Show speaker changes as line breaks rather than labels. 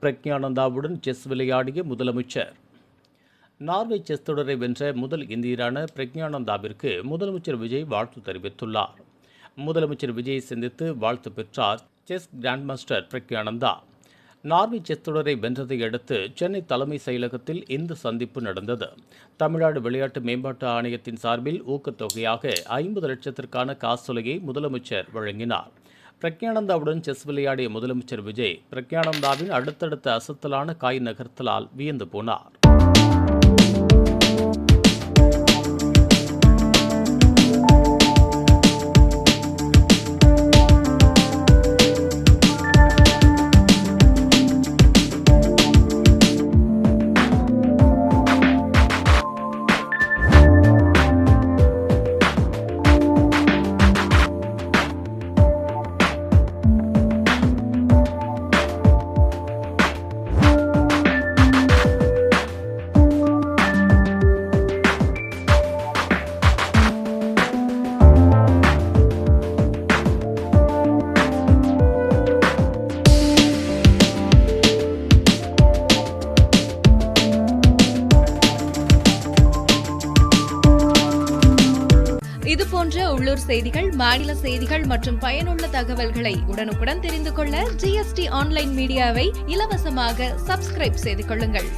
பிரக்ஞானந்தாவுடன் chess விளையாடிய முதலமைச்சர். Norway chess தொடரை வென்ற முதல் இந்தியரான பிரக்ஞானந்தாவிற்கு முதலமைச்சர் விஜய் வாழ்த்து தெரிவித்துள்ளார். முதலமைச்சர் விஜயை சந்தித்து வாழ்த்து பெற்றார் chess grand master Praggnanandhaa. Norway chess தொடரை வென்றதை அடுத்து சென்னை தலைமை செயலகத்தில் இந்த சந்திப்பு நடந்தது. தமிழ்நாடு விளையாட்டு மேம்பாட்டு ஆணையத்தின் சார்பில் ஊக்கத்தொகையாக 50 லட்சத்திற்கான காசோலையை முதலமைச்சர் வழங்கினார். பிரக்ஞானந்தாவுடன் செஸ் விளையாடிய முதலமைச்சர் விஜய் பிரக்ஞானந்தாவின் அடுத்தடுத்த அசத்தலான காய் நகர்த்தலால் வியந்து போனார்.
இதுபோன்ற உள்ளூர் செய்திகள், மாநில செய்திகள் மற்றும் பயனுள்ள தகவல்களை உடனுக்குடன் தெரிந்து கொள்ள GST ஆன்லைன் மீடியாவை இலவசமாக சப்ஸ்கிரைப் செய்து கொள்ளுங்கள்.